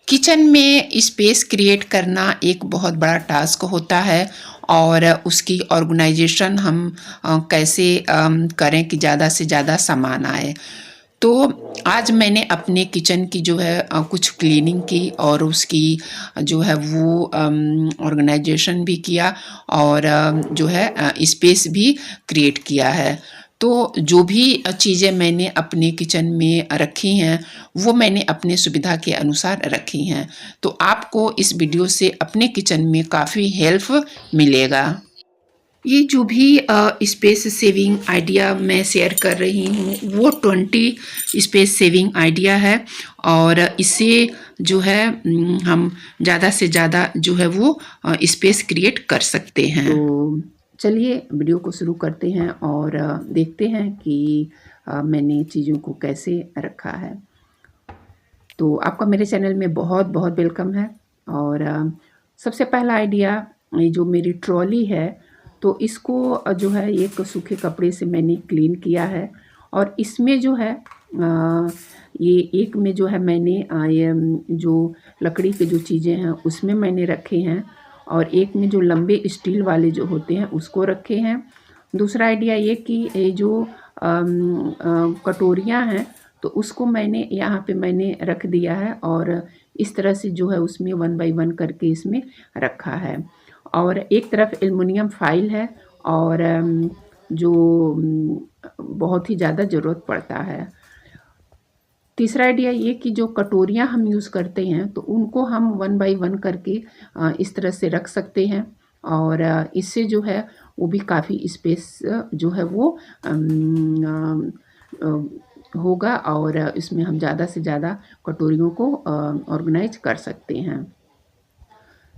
Kitchen में space create करना एक बहुत बड़ा टास्क होता है और उसकी ऑर्गेनाइजेशन हम कैसे करें कि ज़्यादा से ज़्यादा सामान आए। तो आज मैंने अपने किचन की जो है कुछ क्लीनिंग की और उसकी जो है वो ऑर्गेनाइजेशन भी किया और जो है स्पेस भी क्रिएट किया है। तो जो भी चीज़ें मैंने अपने किचन में रखी हैं वो मैंने अपने सुविधा के अनुसार रखी हैं। तो आपको इस वीडियो से अपने किचन में काफ़ी हेल्प मिलेगा। ये जो भी स्पेस सेविंग आइडिया मैं शेयर कर रही हूँ वो 20 स्पेस सेविंग आइडिया है और इससे जो है हम ज़्यादा से ज़्यादा जो है वो स्पेस क्रिएट कर सकते हैं। तो चलिए वीडियो को शुरू करते हैं और देखते हैं कि मैंने चीज़ों को कैसे रखा है। तो आपका मेरे चैनल में बहुत बहुत वेलकम है। और सबसे पहला आइडिया, ये जो मेरी ट्रॉली है तो इसको जो है एक सूखे कपड़े से मैंने क्लीन किया है और इसमें जो है ये एक में जो है मैंने ये जो लकड़ी के जो चीज़ें हैं उसमें मैंने रखे हैं और एक में जो लंबे स्टील वाले जो होते हैं उसको रखे हैं। दूसरा आइडिया ये कि ये जो कटोरियाँ हैं तो उसको मैंने यहाँ पे मैंने रख दिया है और इस तरह से जो है उसमें 1 बाय 1 करके इसमें रखा है। और एक तरफ एल्युमिनियम फाइल है और जो बहुत ही ज़्यादा ज़रूरत पड़ता है। तीसरा आइडिया ये कि जो कटोरियाँ हम यूज़ करते हैं तो उनको हम 1 बाय 1 करके इस तरह से रख सकते हैं और इससे जो है वो भी काफ़ी स्पेस जो है वो होगा और इसमें हम ज़्यादा से ज़्यादा कटोरियों को ऑर्गेनाइज कर सकते हैं।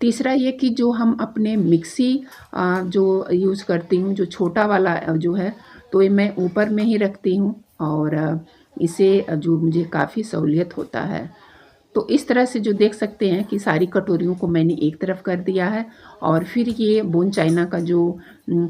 तीसरा ये कि जो हम अपने मिक्सी जो यूज़ करती हूँ, जो छोटा वाला जो है तो ये मैं ऊपर में ही रखती हूँ और इसे जो मुझे काफ़ी सहूलियत होता है। तो इस तरह से जो देख सकते हैं कि सारी कटोरियों को मैंने एक तरफ कर दिया है और फिर ये बोन चाइना का जो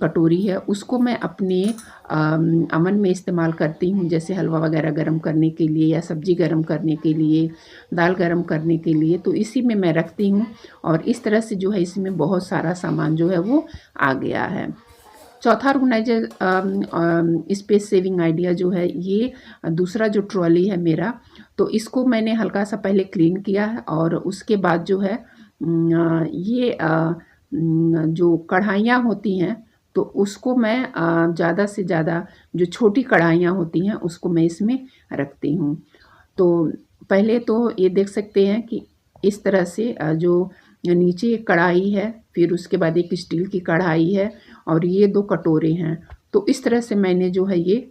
कटोरी है उसको मैं अपने अमन में इस्तेमाल करती हूँ, जैसे हलवा वगैरह गरम करने के लिए या सब्ज़ी गरम करने के लिए, दाल गरम करने के लिए, तो इसी में मैं रखती हूँ और इस तरह से जो है इसमें बहुत सारा सामान जो है वो आ गया है। चौथा ऑर्गेनाइजर स्पेस सेविंग आइडिया जो है ये दूसरा जो ट्रॉली है मेरा, तो इसको मैंने हल्का सा पहले क्लीन किया है और उसके बाद जो है ये जो कढ़ाइयाँ होती हैं तो उसको मैं ज़्यादा से ज़्यादा जो छोटी कढ़ाइयाँ होती हैं उसको मैं इसमें रखती हूँ। तो पहले तो ये देख सकते हैं कि इस तरह से जो नीचे एक कढ़ाई है, फिर उसके बाद एक स्टील की कढ़ाई है और ये 2 कटोरे हैं। तो इस तरह से मैंने जो है ये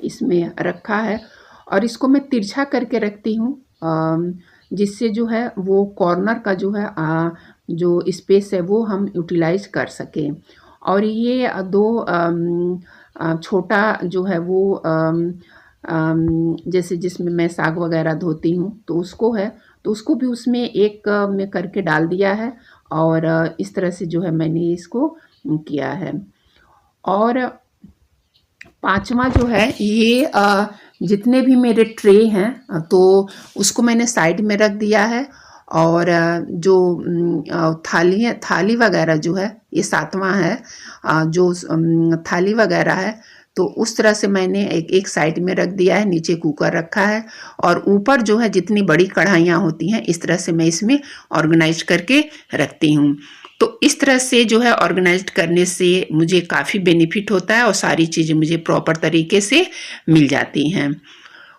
इसमें रखा है और इसको मैं तिरछा करके रखती हूँ जिससे जो है वो कॉर्नर का जो है जो स्पेस है वो हम यूटिलाइज़ कर सकें। और ये 2 छोटा जो है वो जैसे जिसमें मैं साग वगैरह धोती हूँ तो उसको है, तो उसको भी उसमें एक में करके डाल दिया है और इस तरह से जो है मैंने इसको किया है। और पाँचवा जो है ये जितने भी मेरे ट्रे हैं तो उसको मैंने साइड में रख दिया है और जो थाली वगैरह जो है ये 7वां है। जो थाली वगैरह है तो उस तरह से मैंने एक साइड में रख दिया है, नीचे कुकर रखा है और ऊपर जो है जितनी बड़ी कढ़ाइयाँ होती हैं इस तरह से मैं इसमें ऑर्गेनाइज करके रखती हूँ। तो इस तरह से जो है ऑर्गेनाइज्ड करने से मुझे काफ़ी बेनिफिट होता है और सारी चीज़ें मुझे प्रॉपर तरीके से मिल जाती हैं।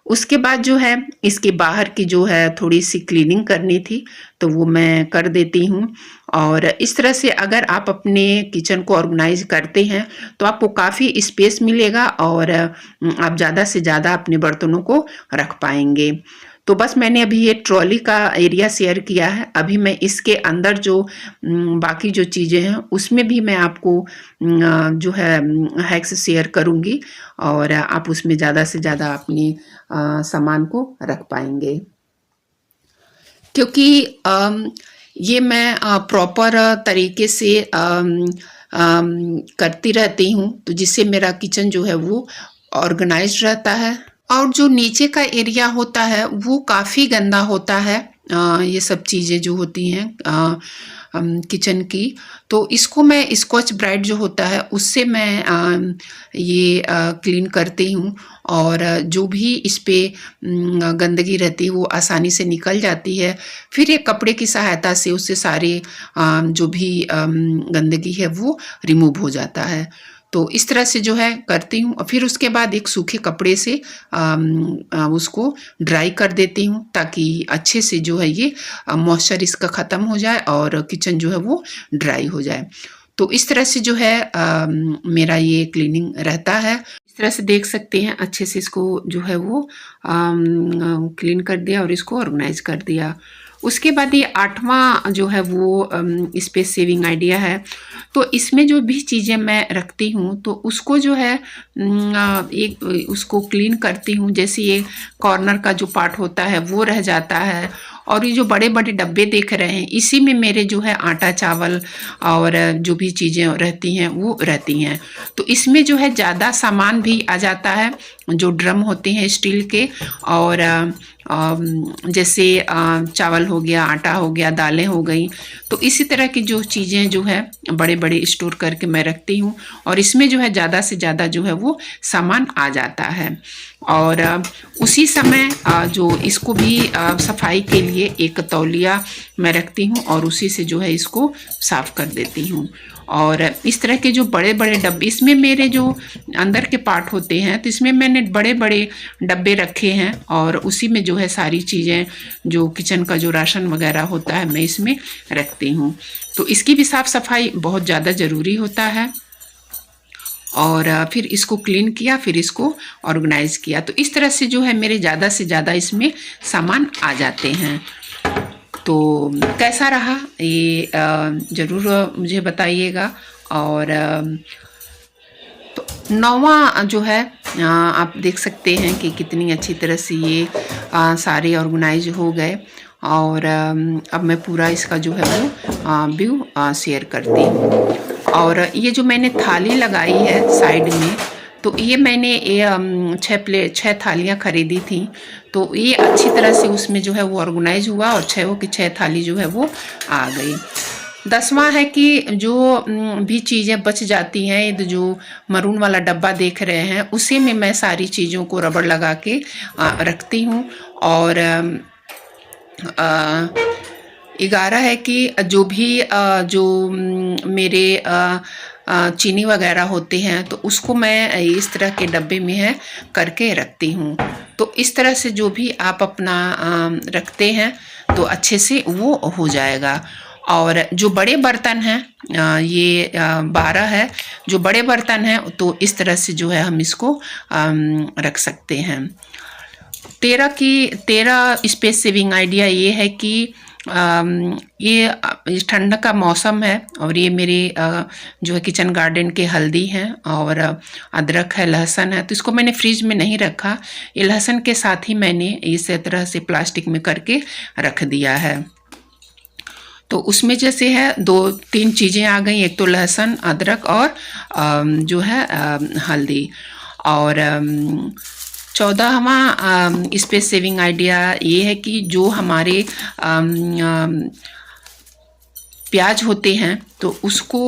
उसके बाद जो है इसके बाहर की जो है थोड़ी सी क्लीनिंग करनी थी तो वो मैं कर देती हूँ और इस तरह से अगर आप अपने किचन को ऑर्गेनाइज करते हैं तो आपको काफ़ी स्पेस मिलेगा और आप ज़्यादा से ज़्यादा अपने बर्तनों को रख पाएंगे। तो बस मैंने अभी ये ट्रॉली का एरिया शेयर किया है। अभी मैं इसके अंदर जो बाकी जो चीज़ें हैं उसमें भी मैं आपको जो है हैक्स शेयर करूँगी और आप उसमें ज़्यादा से ज़्यादा अपने सामान को रख पाएंगे। क्योंकि ये मैं प्रॉपर तरीके से करती रहती हूँ तो जिससे मेरा किचन जो है वो ऑर्गेनाइज्ड रहता है। और जो नीचे का एरिया होता है वो काफ़ी गंदा होता है ये सब चीज़ें जो होती हैं किचन की, तो इसको मैं स्कॉच ब्राइट जो होता है उससे मैं ये क्लीन करती हूँ, और जो भी इस पे गंदगी रहती है वो आसानी से निकल जाती है। फिर एक कपड़े की सहायता से उससे सारे जो भी गंदगी है वो रिमूव हो जाता है। तो इस तरह से जो है करती हूँ, और फिर उसके बाद एक सूखे कपड़े से उसको ड्राई कर देती हूँ, ताकि अच्छे से जो है ये मॉइस्चर इसका ख़त्म हो जाए और किचन जो है वो ड्राई हो जाए। तो इस तरह से जो है मेरा ये क्लीनिंग रहता है। इस तरह से देख सकते हैं, अच्छे से इसको जो है वो क्लीन कर दिया और इसको ऑर्गेनाइज कर दिया। उसके बाद ये 8वां जो है वो स्पेस सेविंग आइडिया है। तो इसमें जो भी चीज़ें मैं रखती हूँ तो उसको जो है एक उसको क्लीन करती हूँ। जैसे ये कॉर्नर का जो पार्ट होता है वो रह जाता है, और ये जो बड़े बड़े डब्बे देख रहे हैं इसी में मेरे जो है आटा चावल और जो भी चीज़ें रहती हैं वो रहती हैं। तो इसमें जो है ज़्यादा सामान भी आ जाता है, जो ड्रम होते हैं स्टील के, और जैसे चावल हो गया, आटा हो गया, दालें हो गई, तो इसी तरह की जो चीज़ें जो है बड़े बड़े स्टोर करके मैं रखती हूँ, और इसमें जो है ज़्यादा से ज़्यादा जो है वो सामान आ जाता है। और उसी समय जो इसको भी सफाई के लिए एक तौलिया मैं रखती हूँ, और उसी से जो है इसको साफ कर देती हूँ। और इस तरह के जो बड़े बड़े डब्बे, इसमें मेरे जो अंदर के पार्ट होते हैं तो इसमें मैंने बड़े बड़े डब्बे रखे हैं, और उसी में जो है सारी चीज़ें जो किचन का जो राशन वगैरह होता है मैं इसमें रखती हूँ। तो इसकी भी साफ़ सफाई बहुत ज़्यादा ज़रूरी होता है। और फिर इसको क्लीन किया, फिर इसको ऑर्गेनाइज़ किया। तो इस तरह से जो है मेरे ज़्यादा से ज़्यादा इसमें सामान आ जाते हैं। तो कैसा रहा ये ज़रूर मुझे बताइएगा। और तो 9वां जो है आप देख सकते हैं कि कितनी अच्छी तरह से ये सारे ऑर्गेनाइज हो गए। और अब मैं पूरा इसका जो है वो व्यू शेयर करती हूँ। और ये जो मैंने थाली लगाई है साइड में, तो ये मैंने 6 थालियाँ खरीदी थी। तो ये अच्छी तरह से उसमें जो है वो ऑर्गेनाइज हुआ, और 6 की 6 थाली जो है वो आ गई। 10वां है कि जो भी चीज़ें बच जाती हैं, ये जो मरून वाला डब्बा देख रहे हैं उसी में मैं सारी चीज़ों को रबड़ लगा के रखती हूँ। और 11 है कि जो भी जो मेरे चीनी वगैरह होते हैं तो उसको मैं इस तरह के डब्बे में है करके रखती हूँ। तो इस तरह से जो भी आप अपना रखते हैं तो अच्छे से वो हो जाएगा। और जो बड़े बर्तन हैं ये 12 है, जो बड़े बर्तन हैं तो इस तरह से जो है हम इसको रख सकते हैं। 13 स्पेस सेविंग आइडिया ये है कि ये ठंड का मौसम है, और ये मेरे जो है किचन गार्डन के हल्दी हैं और अदरक है, लहसुन है, तो इसको मैंने फ्रिज में नहीं रखा। ये लहसुन के साथ ही मैंने इस तरह से प्लास्टिक में करके रख दिया है। तो उसमें जैसे है 2-3 चीज़ें आ गई, एक तो लहसुन, अदरक और जो है हल्दी। और 14वां स्पेस सेविंग आइडिया ये है कि जो हमारे प्याज होते हैं तो उसको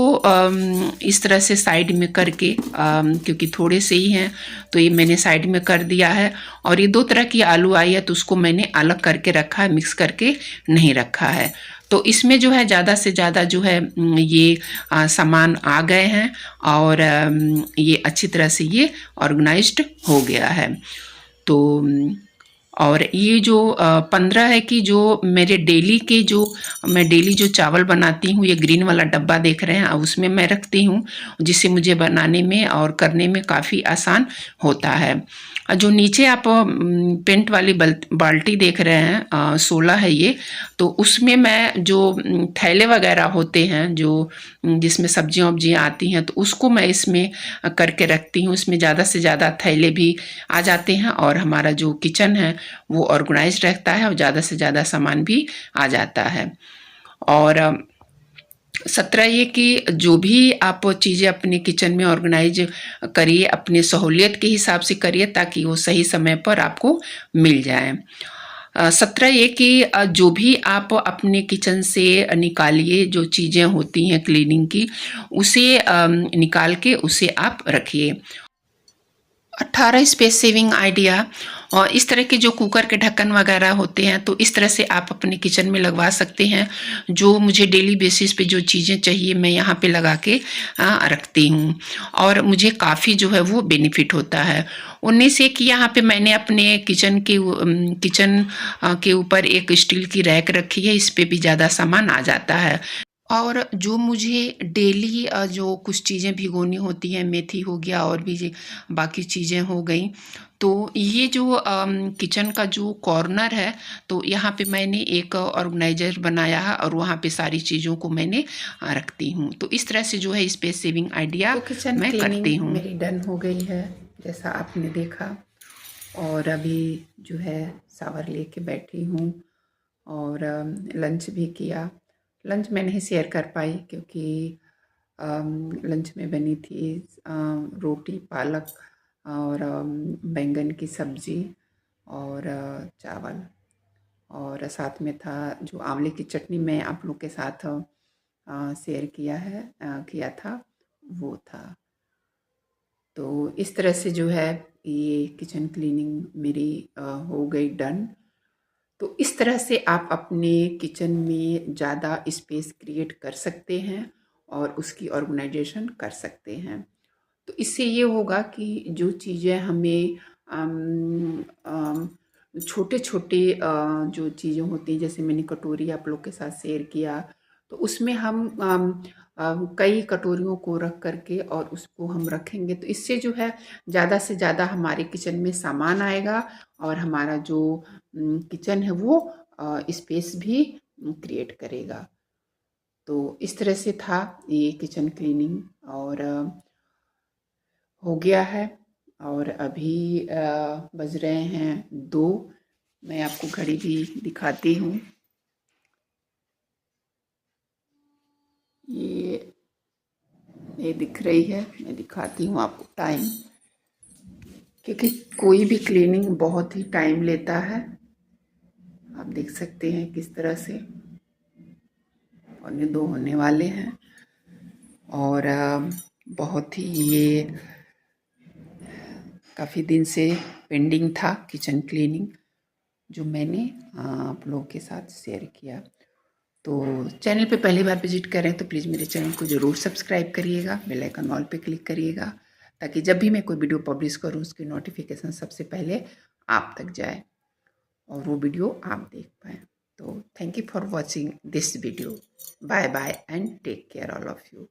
इस तरह से साइड में करके, क्योंकि थोड़े से ही हैं तो ये मैंने साइड में कर दिया है। और ये 2 तरह की आलू आई है तो उसको मैंने अलग करके रखा है, मिक्स करके नहीं रखा है। तो इसमें जो है ज़्यादा से ज़्यादा जो है ये सामान आ गए हैं, और ये अच्छी तरह से ये ऑर्गेनाइज्ड हो गया है। तो और ये जो 15 है कि जो मेरे डेली के जो मैं डेली जो चावल बनाती हूँ, ये ग्रीन वाला डब्बा देख रहे हैं उसमें मैं रखती हूँ, जिससे मुझे बनाने में और करने में काफ़ी आसान होता है। जो नीचे आप पेंट वाली बाल्टी देख रहे हैं 16 है ये, तो उसमें मैं जो थैले वगैरह होते हैं जो जिसमें सब्जियां वब्जियाँ आती हैं तो उसको मैं इसमें करके रखती हूँ। इसमें ज़्यादा से ज़्यादा थैले भी आ जाते हैं, और हमारा जो किचन है वो ऑर्गेनाइज रहता है, और ज़्यादा से ज़्यादा सामान भी आ जाता है। और 17 ये कि जो भी आप चीज़ें अपने किचन में ऑर्गेनाइज करिए, अपने सहूलियत के हिसाब से करिए ताकि वो सही समय पर आपको मिल जाए। 17 ये कि जो भी आप अपने किचन से निकालिए, जो चीज़ें होती हैं क्लीनिंग की, उसे निकाल के उसे आप रखिए। 18 स्पेस सेविंग आइडिया। और इस तरह के जो कुकर के ढक्कन वगैरह होते हैं, तो इस तरह से आप अपने किचन में लगवा सकते हैं। जो मुझे डेली बेसिस पे जो चीज़ें चाहिए मैं यहाँ पे लगा के रखती हूँ, और मुझे काफ़ी जो है वो बेनिफिट होता है। 19 एक यहाँ पे मैंने अपने किचन के ऊपर एक स्टील की रैक रखी है, इस पे भी ज़्यादा सामान आ जाता है। और जो मुझे डेली जो कुछ चीज़ें भिगोनी होती हैं, मेथी हो गया और भी बाकी चीज़ें हो गई, तो ये जो किचन का जो कॉर्नर है, तो यहाँ पे मैंने एक ऑर्गेनाइजर बनाया है और वहाँ पे सारी चीज़ों को मैंने रखती हूँ। तो इस तरह से जो है स्पेस सेविंग आइडिया तो किचन मैं करती क्लीनिंग हूँ। मेरी डन हो गई है, जैसा आपने देखा। और अभी जो है शावर लेके बैठी हूँ और लंच भी किया। लंच मैं नहीं शेयर कर पाई क्योंकि लंच में बनी थी रोटी, पालक और बैंगन की सब्ज़ी और चावल, और साथ में था जो आंवले की चटनी मैं आप लोग के साथ शेयर किया था, वो था। तो इस तरह से जो है ये किचन क्लीनिंग मेरी हो गई डन। तो इस तरह से आप अपने किचन में ज़्यादा स्पेस क्रिएट कर सकते हैं और उसकी ऑर्गेनाइजेशन कर सकते हैं। तो इससे ये होगा कि जो चीज़ें हमें छोटे-छोटे जो चीज़ें होती हैं, जैसे मैंने कटोरी आप लोग के साथ शेयर किया, तो उसमें हम कई कटोरियों को रख कर के और उसको हम रखेंगे, तो इससे जो है ज़्यादा से ज़्यादा हमारे किचन में सामान आएगा और हमारा जो किचन है वो स्पेस भी क्रिएट करेगा। तो इस तरह से था ये किचन क्लीनिंग, और हो गया है। और अभी बज रहे हैं 2। मैं आपको घड़ी भी दिखाती हूँ। ये दिख रही है, मैं दिखाती हूँ आपको टाइम, क्योंकि कोई भी क्लीनिंग बहुत ही टाइम लेता है। आप देख सकते हैं किस तरह से 1:45 होने वाले हैं, और बहुत ही ये काफ़ी दिन से पेंडिंग था किचन क्लीनिंग, जो मैंने आप लोगों के साथ शेयर किया। तो चैनल पे पहली बार विजिट करें तो प्लीज़ मेरे चैनल को ज़रूर सब्सक्राइब करिएगा, बेल आइकन ऑल पे क्लिक करिएगा, ताकि जब भी मैं कोई वीडियो पब्लिश करूँ उसकी नोटिफिकेशन सबसे पहले आप तक जाए और वो वीडियो आप देख पाएँ। तो thank you for watching this video. Bye bye and take care all of you.